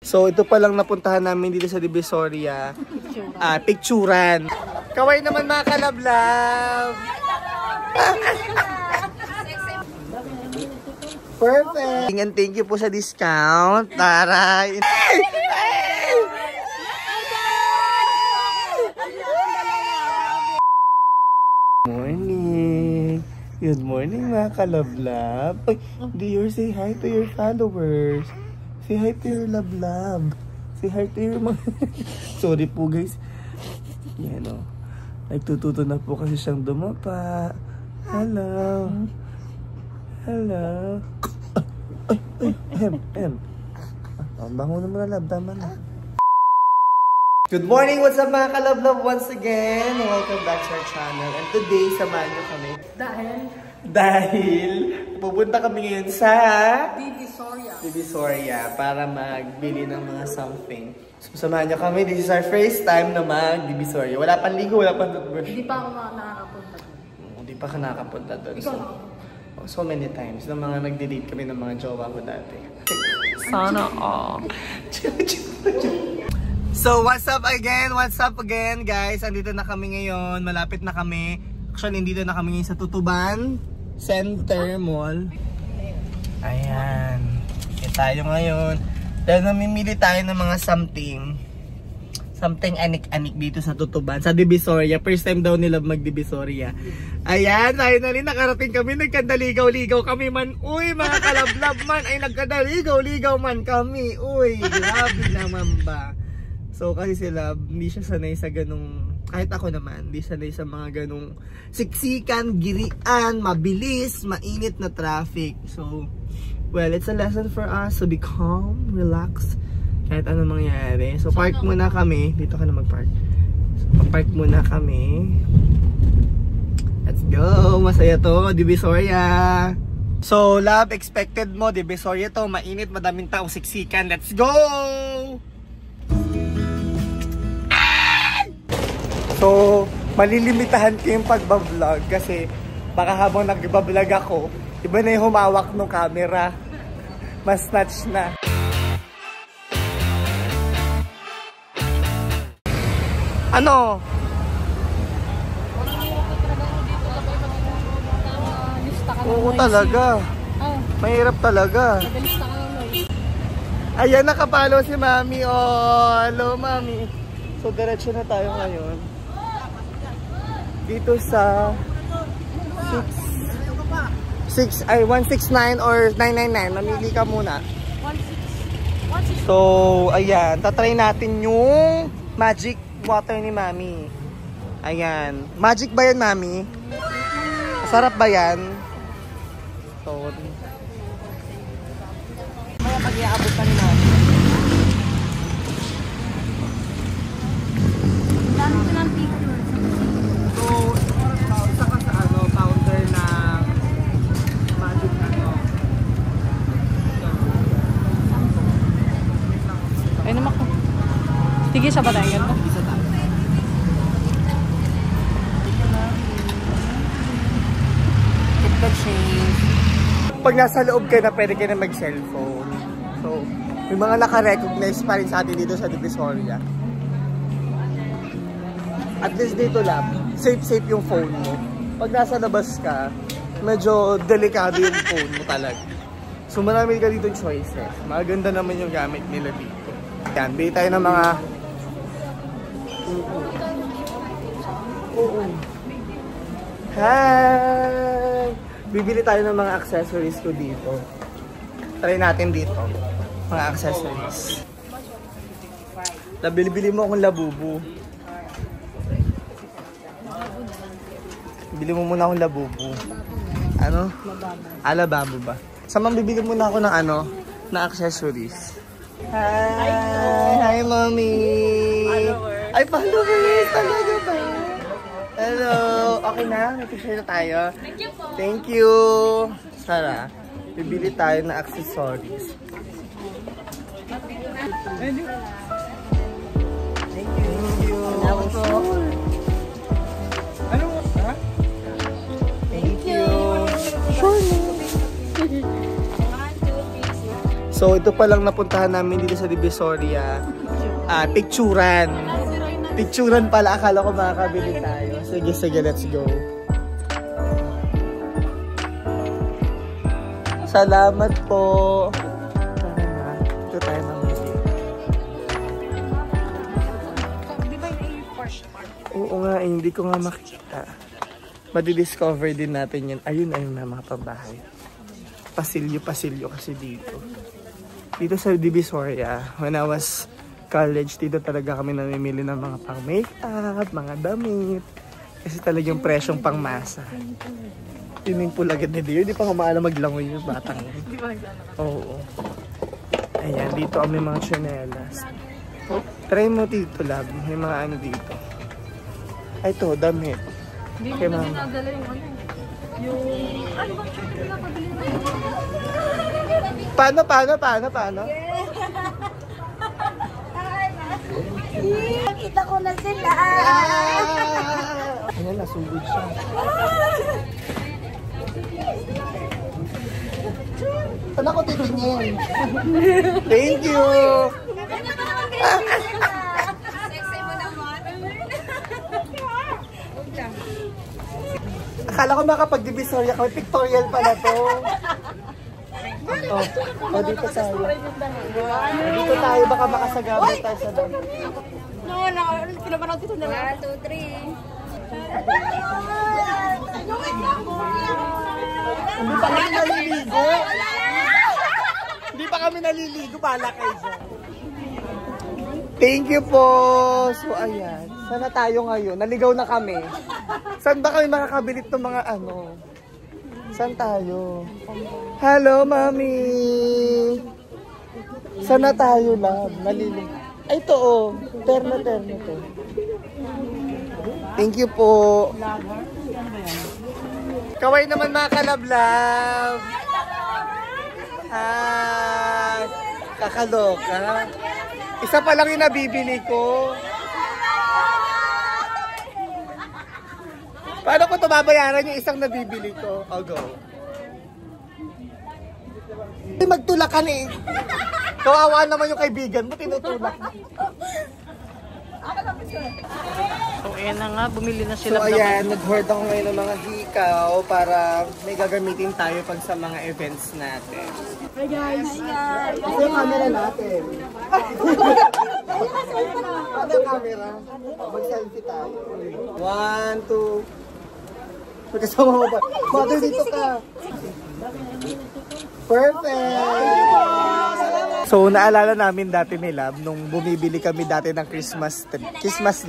So, ito pa lang napuntahan namin dito sa Divisoria. Picturan. Kaway naman mga kalablab! Perfect! And thank you po sa discount. Taray! Morning! Good morning mga kalablab. Ay, dear, say hi to your followers. Say hi to your love. Say hi to your mga... Sorry po guys. Yan o. Nagtututo na po kasi siyang dumapa. Hello. Hello. Ay. Bango naman na love. Tama na. Good morning! What's up mga ka-love-love once again? Welcome back to our channel. And today, samahan nyo kami. Dahil pupunta kami ngayon sa Divisoria para magbili ng mga something. So, samahan nyo kami. This is our first time na mag-Divisoria. Wala pang ligo, wala pang toothbrush. Hindi pa ako nakakapunta doon. Hindi pa ka nakakapunta doon. So many times na mga nagde-date kami ng mga jowa ko dati. Sana all. So, what's up again? What's up again, guys? Andito na kami ngayon. Malapit na kami. Actually, andito na kami ngayon sa Tutuban Center Mall. Ayan. Okay, tayo ngayon. Dahil namimili tayo ng mga something anik-anik dito sa Tutuban. Sa Divisoria. First time daw nila mag-Divisoria. Ayan, finally nakarating kami. Nagkadaligaw-ligaw kami man. Uy, mga kalablab man. Ay, nagkadaligaw-ligaw man kami. Uy, grabe naman ba. So kasi sila, hindi siya sanay sa ganung, kahit ako naman, hindi sanay sa mga ganung siksikan, girian, mabilis, mainit na traffic. So, well, it's a lesson for us to be calm, relax, kahit ano mangyari. So, park muna kami. Dito ka na mag-park. So, park muna kami. Let's go! Masaya to, Divisoria! So, love, expected mo, Divisoria to, mainit, madaming tao, siksikan. Let's go! So, malilimitahan ko yung pagbablog kasi baka habang nagbablog ako, iba na yung humawak ng camera. Mas snatch na. Ano? Oo talaga. Mahirap talaga. Ayan, nakapalo si Mami. Oh, hello Mami. So, diretso na tayo ngayon. Dito sa 169 or 999. Mamili ka muna. 160. So, ayan. Tatry natin yung magic water ni Mami. Ayan. Magic ba yan, Mami? Masarap ba yan? So, maya pag-iabot ka ni Mami. Dami ko ng picture. So, isa ka sa counter na magic Ay naman ko. Sige sa batang ganito. Isa tayo. Keep the change. Pag nasa loob ka na, pwede ka na mag-cellphone. So, may mga naka-recognize pa rin sa atin dito sa Divisoria. At least dito lang, safe yung phone mo. Pag nasa labas ka, medyo delikado yung phone mo talaga. So marami ka dito choices. Maganda naman yung gamit nila dito. Yan, bili tayo ng mga... Hi! Bibili tayo ng mga accessories ko dito. Try natin dito. Mga accessories. Bili mo akong labubu. Bili mo muna akong labubu. Ano? Lababo ba? Samang bibili muna ako ng na accessories. Hi! Hi, Mommy! Ay, followers! Talaga ba? Hello! Okay na? May picture na tayo? Thank you po! Thank you! Sara, bibili tayo ng accessories. Thank you! So ito pa lang napuntahan namin dito sa Divisoria. Picturan. Picturan pala, akala ko makakabili tayo. Sige, let's go. Salamat po. Tara na. Ito tayo mamili. Di ba yung first part? Oo nga, hindi ko nga makita. Madidiscover din natin yan. Ayun na mga pabahay. Pasilyo kasi dito. Dito sa Divisoria, when I was college, dito talaga kami namimili ng mga pang make-up, mga damit. Kasi talagang presyong pang masa. Yun yung pulagad na dito. Hindi pa kumaalam maglangoy yung batang. Di ba naglalakad? Oo. Ayan, dito kami mga tsinelas. Try mo dito, lab. May mga ano dito. Ay, ito, damit. Hindi mo Kay na mama. dinadala yung ano. Yung... Ano bang shirt na pinapabili na yun? Paano? Kita ko na sila. Ayan, nasugod siya. Saan ako titingin? Thank you! Sexy mo naman. Akala ko makapag-Divisoria kami. Pictorial pala to. Dito tayo. Dito tayo, baka makasagabal tayo sa dami. No, pinapanood dito na lang. 1, 2, 3. Hindi pa kami naliligo. Hindi pa kami naliligo. Bala kayo dyan. Thank you po. So, ayan. Sana tayo ngayon. Naligaw na kami. Saan ba kami makakabilit ng mga ano? Saan tayo? Hello, mami. Sana tayo, love. Naliligo. Ay, ito oh. Terno to. Thank you po. Kaway naman mga kalablab. Hi. Kakaloka. Isa pa lang yung nabibili ko. Paano ko ito babayaran yung isang nabibili ko? I'll go. Magtulakan eh. Kawawa naman yung kaibigan mo, tinutulak. So, ayan na nga. Bumili na So sila. ayan, nag-hoard ako ngayon ng mga hikaw para may gagamitin tayo pag sa mga events natin. Hi guys. Ito yung camera natin. Ano yung camera? Mag-selfie tayo. 1, 2. Magkasama mo ba? Mother, dito ka. Perfect! So, naalala namin dati ni Lab, nung bumibili kami dati ng Christmas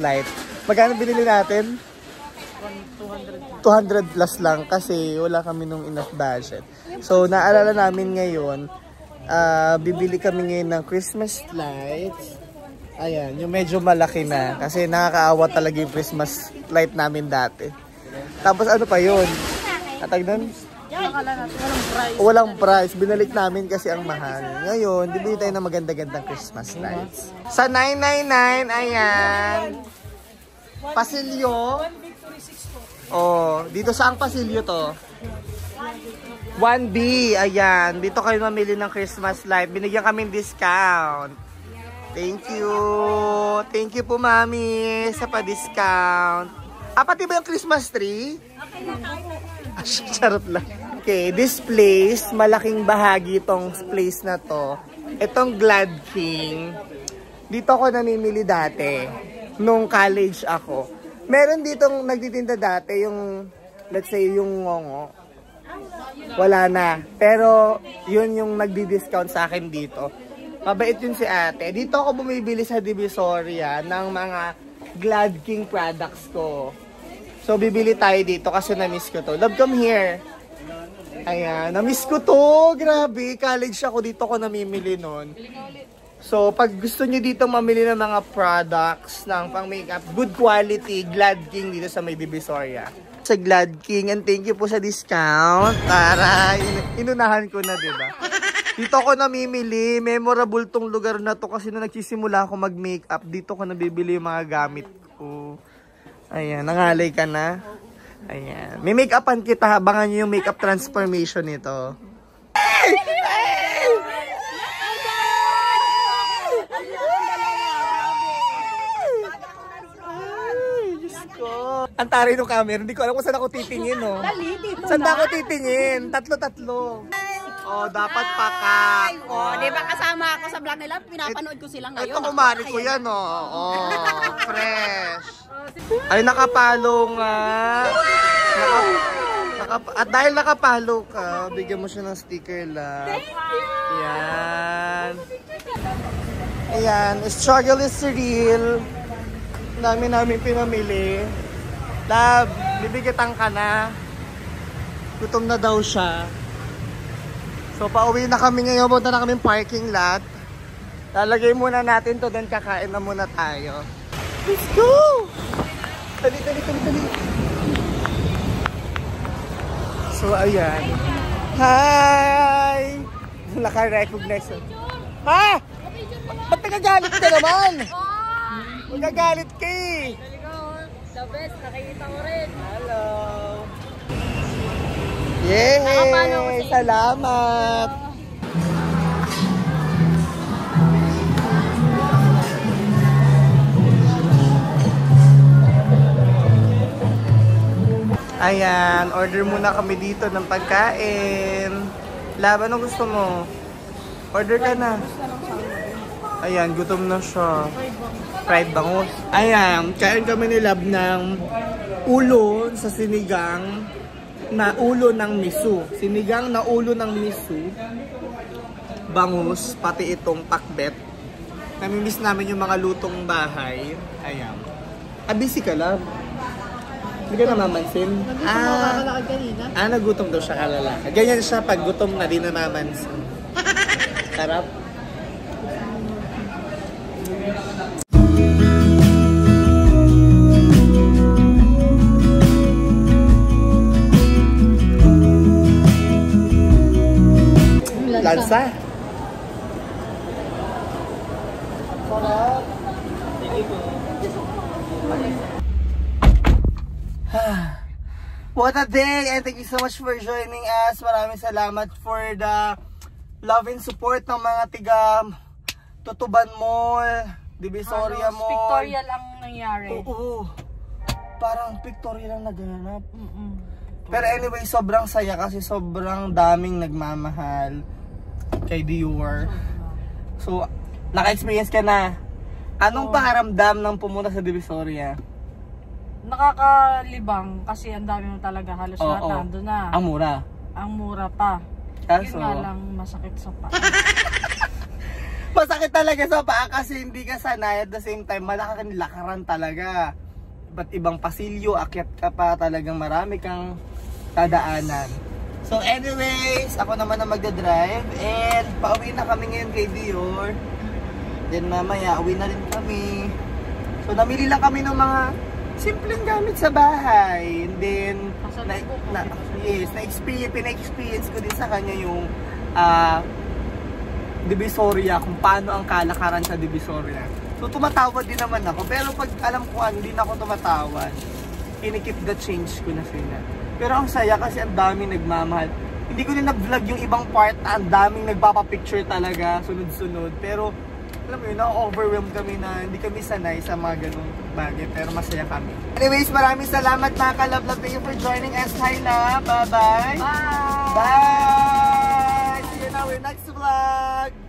light. Magkano binili natin? 200 plus lang kasi wala kami nung enough budget. So, naalala namin ngayon, bibili kami ngayon ng Christmas lights. Ayan, yung medyo malaki na kasi nakakaawa talaga yung Christmas light namin dati. Tapos ano pa yun? Atag nun? Nakala natin, walang price. Walang price. Binalik namin kasi ang mahal. Ngayon, bibili tayo ng maganda-gandang Christmas lights. Sa 999, ayan. Pasilyo. Oh, dito sa ang pasilyo to? 1B, ayan. Dito kayo mamili ng Christmas light. Binigyan kami discount. Thank you. Thank you po, mami, sa pa-discount. Pati ba yung Christmas tree? Charot lang. Okay, this place, malaking bahagi itong place na to. Itong Glad King. Dito ako namimili dati. Nung college ako. Meron ditong nagtitinda dati yung, let's say, yung ngongo. Wala na. Pero, yun yung nagdi-discount sa akin dito. Mabait yun si ate. Dito ako bumibili sa Divisoria ng mga Glad King products ko. So, bibili tayo dito kasi na-miss ko to. Love, come here. Ayan, na-miss ko to. Grabe, college ako. Dito ako namimili nun. So, pag gusto nyo dito mamili ng mga products ng pang-makeup, good quality, Glad King dito sa may Divisoria. Sa Glad King, and thank you po sa discount. Para, inunahan ko na, diba? Dito ako namimili. Memorable tong lugar na to kasi nung nagsisimula ako mag-makeup, dito ko nabibili yung mga gamit ko. Ayan, nangalay ka na. Ayan. May make-upan kita. Abangan nyo yung make-up transformation nito. Ang taray ng camera. Hindi ko alam kung saan ako titingin, no? Saan ba ako titingin? Tatlo-tatlo. Oh, dapat pakat. Oh, di ba kasama ako sa vlog nila? Pinapanood ko sila ngayon. Ito kumari ko yan, oh. Oh, fresh. Ay, nakapalo nga. At dahil nakapalo ka, bigyan mo siya ng sticker, love. Yan. Ayan, struggle is real. Dami namin pinamili. Love, bibigatan ka na. Gutom na daw siya. So, pauwi na kami ngayon. Punta na kami parking lot. Lalagay muna natin to, then kakain na muna tayo. Let's go! Tali. So, ayan. Hi! Naka-recognize. Ha? Ba't nagagalit ka naman? Nagagalit ka eh. The best, nakikita mo rin. Hello! Yay! Salamat! Ayan, order muna kami dito ng pagkain. Lab, anong gusto mo? Order ka na. Ayan, gutom na siya. Fried bangus. Ayan, kain kami ni Lab ng ulo sa sinigang na ulo ng miso. Sinigang na ulo ng miso. Bangus, pati itong pakbet. Namimiss namin yung mga lutong bahay. Ayan. Busy ka, Lab. Hindi ka namamansin? Nagutom daw siya kalalaki. Ganyan siya pag gutom na di namamansin. Sarap. Lansa. What a day! And thank you so much for joining us. Maraming salamat for the love and support ng mga tiga Tutuban Mall, Divisoria Mall. Pictorial ang nangyari. Oo. Parang pictorial lang naganap. Pero anyway, sobrang saya kasi sobrang daming nagmamahal kay Dior. So, naka-experience ka na. Anong pakiramdam ng pumunta sa Divisoria? Nakakalibang kasi ang dami mo talaga halos lahat nandun na. Ang mura. Ang mura pa. Kaso, Yun nga lang masakit sa paa. masakit talaga sa paa kasi hindi ka sanay. At the same time, malaking lakaran talaga. Ba't ibang pasilyo, akyat ka pa, talagang marami kang dadaanan. So anyways, ako naman na magdadrive and pauwi na kami ngayon kay Dior. Then mamaya, uwi na rin kami. So namili lang kami ng mga simpleng gamit sa bahay. And then, pina-experience ko din sa kanya yung Divisoria, kung paano ang kalakaran sa Divisoria. So tumatawad din naman ako, pero pag alam ko hindi na ako tumatawad, kinikip the change ko na sila. Pero ang saya kasi ang daming nagmamahal. Hindi ko na nag-vlog yung ibang part na ang daming nagpapapicture talaga, sunod-sunod. Pero alam mo yun, na-overwhelmed kami na hindi kami sanay sa mga ganung bagay, pero masaya kami. Anyways, maraming salamat mga ka-love-love. Thank you for joining us. Hi, love. Bye-bye. Bye! Bye! See you in our next vlog.